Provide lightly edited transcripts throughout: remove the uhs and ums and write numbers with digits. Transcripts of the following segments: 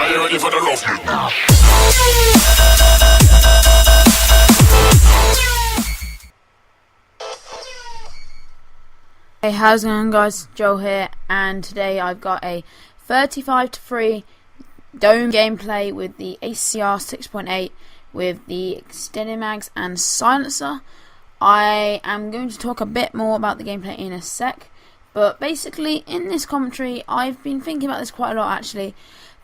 Are you ready for the love? Hey, how's it going, guys? Joe here, and today I've got a 35-3 dome gameplay with the ACR 6.8 with the extended mags and silencer. I am going to talk a bit more about the gameplay in a sec, but basically in this commentary I've been thinking about this quite a lot actually,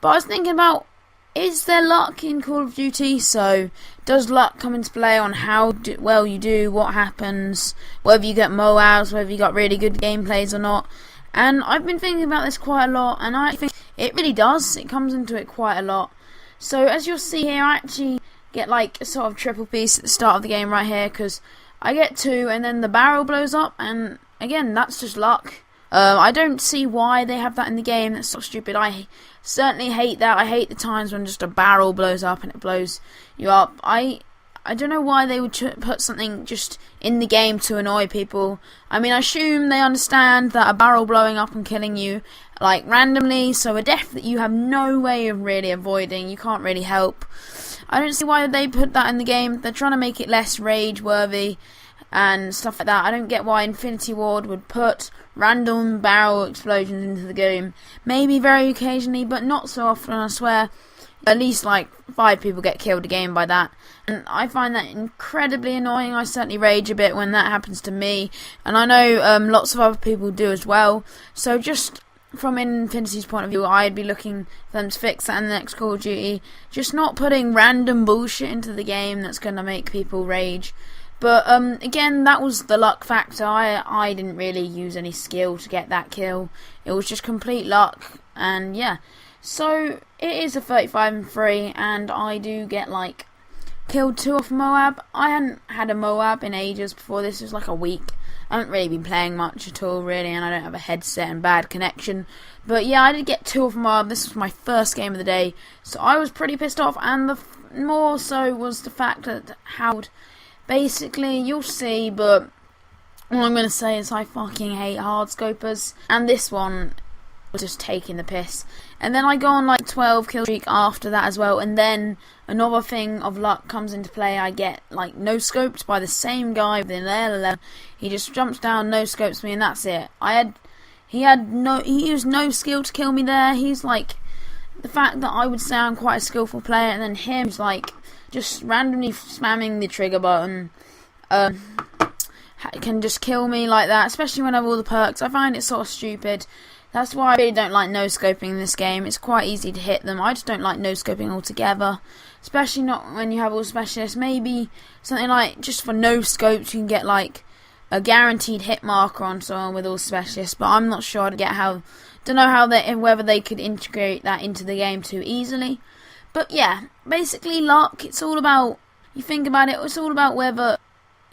but I was thinking about, is there luck in Call of Duty? So does luck come into play on how well you do, what happens, whether you get moabs, whether you got really good gameplays or not? And I've been thinking about this quite a lot, and I think it really does. It comes into it quite a lot. So as you'll see here, I actually get like a sort of triple piece at the start of the game right here, because I get 2 and then the barrel blows up, and again, that's just luck. I don't see why they have that in the game. That's so stupid. I certainly hate that. I hate the times when just a barrel blows up and it blows you up. I don't know why they would put something just in the game to annoy people. I mean, I assume they understand that a barrel blowing up and killing you like randomly, so a death that you have no way of really avoiding, you can't really help. I don't see why they put that in the game. They're trying to make it less rage worthy and stuff like that. I don't get why Infinity Ward would put random barrel explosions into the game. Maybe very occasionally, but not so often, I swear. At least like 5 people get killed a game by that, and I find that incredibly annoying. I certainly rage a bit when that happens to me, and I know lots of other people do as well. So just from Infinity's point of view, I'd be looking for them to fix that in the next Call of Duty. Just not putting random bullshit into the game that's going to make people rage. But again, that was the luck factor. I didn't really use any skill to get that kill. It was just complete luck, and yeah. So it is a 35-3, and I do get like killed 2 off MOAB. I hadn't had a MOAB in ages before this. It was like a week. I haven't really been playing much at all really, and I don't have a headset and bad connection. But yeah, I did get 2 off MOAB. This was my first game of the day, so I was pretty pissed off. And the more so was the fact that how basically, you'll see, but all I'm going to say is I fucking hate hardscopers, and this one was just taking the piss. And then I go on like 12 kill streak after that as well, and then another thing of luck comes into play. I get like no scoped by the same guy with an L11. He just jumps down, no scopes me, and that's it. He used no skill to kill me there. He's like, the fact that I would say I'm quite a skillful player, and then him's like just randomly spamming the trigger button can just kill me like that, especially when I have all the perks. I find it sort of stupid. That's why I really don't like no-scoping in this game. It's quite easy to hit them. I just don't like no-scoping altogether, especially not when you have all specialists. Maybe something like just for no-scopes you can get like a guaranteed hit marker on someone with all specialists, but I'm not sure to get how. Don't know how whether they could integrate that into the game too easily. But yeah, basically luck. It's all about, you think about it, it's all about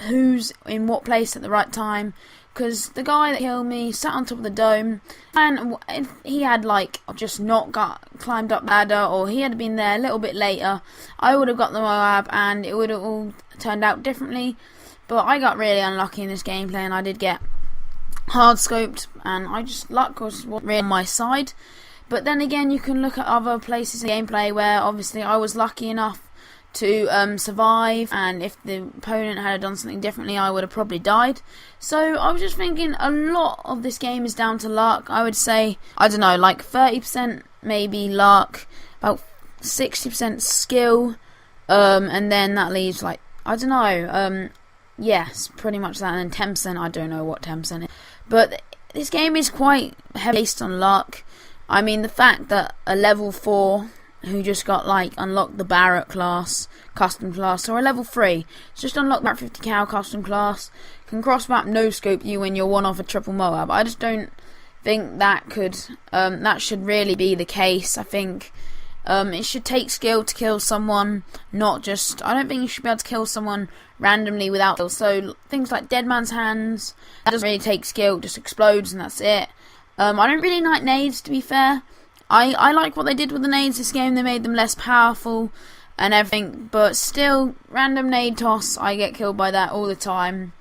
who's in what place at the right time. Because the guy that killed me sat on top of the dome, and if he had like just not climbed up the ladder, or he had been there a little bit later, I would have got the MOAB and it would have all turned out differently. But I got really unlucky in this gameplay, and I did get hard scoped, and luck was really on my side. But then again, you can look at other places in gameplay where obviously I was lucky enough to survive, and if the opponent had done something differently, I would have probably died. So I was just thinking a lot of this game is down to luck. I would say, I don't know, like 30% maybe luck, about 60% skill, and then that leaves like, I don't know, yes, pretty much that, and then 10%, I don't know what 10% is. But this game is quite heavy based on luck. I mean, the fact that a level 4 who just got like unlocked the Barrett class, custom class, or a level 3, just unlocked that 50 cal custom class, can cross map no scope you when you're one off a triple MOAB. I just don't think that should really be the case. I think it should take skill to kill someone, not just, I don't think you should be able to kill someone randomly without skill. So things like Dead Man's Hands, that doesn't really take skill, it just explodes and that's it. I don't really like nades, to be fair. I like what they did with the nades this game. They made them less powerful and everything, but still, random nade toss, I get killed by that all the time,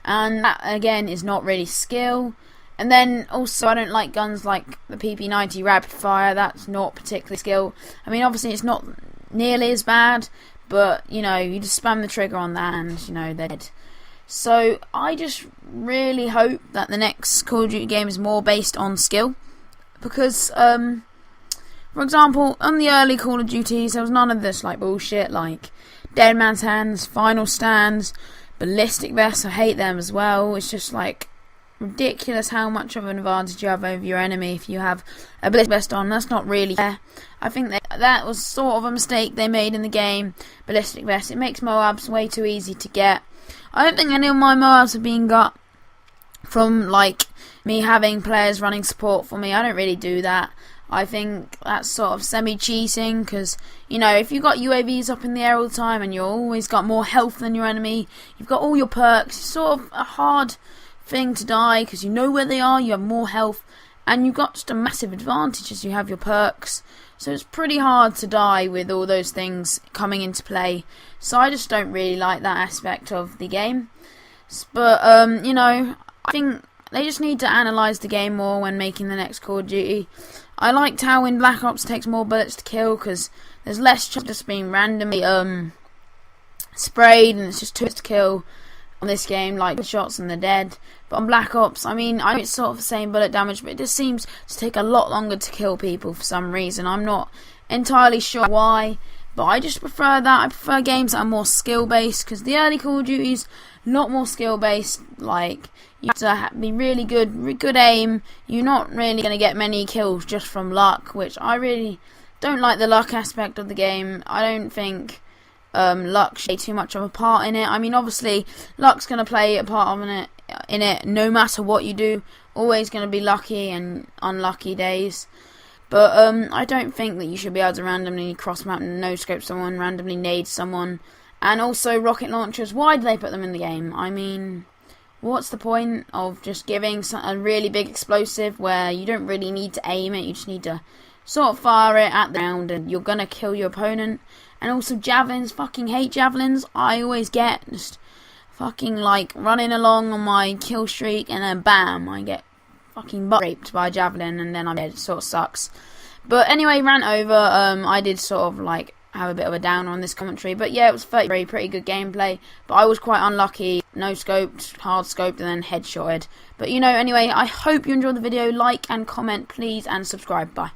and that again is not really skill. And then also I don't like guns like the PP90 rapid fire. That's not particularly skill. I mean, obviously it's not nearly as bad, but you know, you just spam the trigger on that and you know they're dead. So I just really hope that the next Call of Duty game is more based on skill, because for example, on the early Call of Duties there was none of this like bullshit like dead man's hands, final stands, ballistic vests. I hate them as well. It's just like ridiculous how much of an advantage you have over your enemy if you have a ballistic vest on. That's not really fair. I think that was sort of a mistake they made in the game. Ballistic vest, it makes MOABs way too easy to get. I don't think any of my MOABs have been got from like me having players running support for me. I don't really do that. I think that's sort of semi-cheating, because, you know, if you've got UAVs up in the air all the time and you've always got more health than your enemy, you've got all your perks, it's sort of a hard thing to die, because you know where they are, you have more health, and you've got just a massive advantage as you have your perks. So it's pretty hard to die with all those things coming into play. So I just don't really like that aspect of the game. But, you know, I think they just need to analyse the game more when making the next Call of Duty. I liked how in Black Ops it takes more bullets to kill, because there's less chance of just being randomly sprayed, and it's just 2 hits to kill on this game, like shots and they're dead. But on Black Ops, I mean, I know it's sort of the same bullet damage, but it just seems to take a lot longer to kill people for some reason. I'm not entirely sure why, but I just prefer that. I prefer games that are more skill based, because the early Call of Duty's a lot more skill based. Like, you have to be really good aim. You're not really going to get many kills just from luck, which I really don't like the luck aspect of the game. I don't think luck should play too much of a part in it. I mean, obviously, luck's going to play a part in it no matter what you do. Always going to be lucky and unlucky days. But I don't think that you should be able to randomly cross-map and no-scope someone, randomly nade someone. And also rocket launchers, why do they put them in the game? I mean, what's the point of just giving a really big explosive where you don't really need to aim it, you just need to sort of fire it at the ground and you're gonna kill your opponent. And also javelins, fucking hate javelins. I always get just fucking like running along on my kill streak and then bam, I get fucking butt raped by a javelin and then I'm dead. It sort of sucks. But anyway, rant over. I did sort of like have a bit of a downer on this commentary, but yeah, it was pretty good gameplay, but I was quite unlucky, no scoped, hard scoped, and then headshotted. But you know, anyway, I hope you enjoyed the video. Like and comment please, and subscribe. Bye.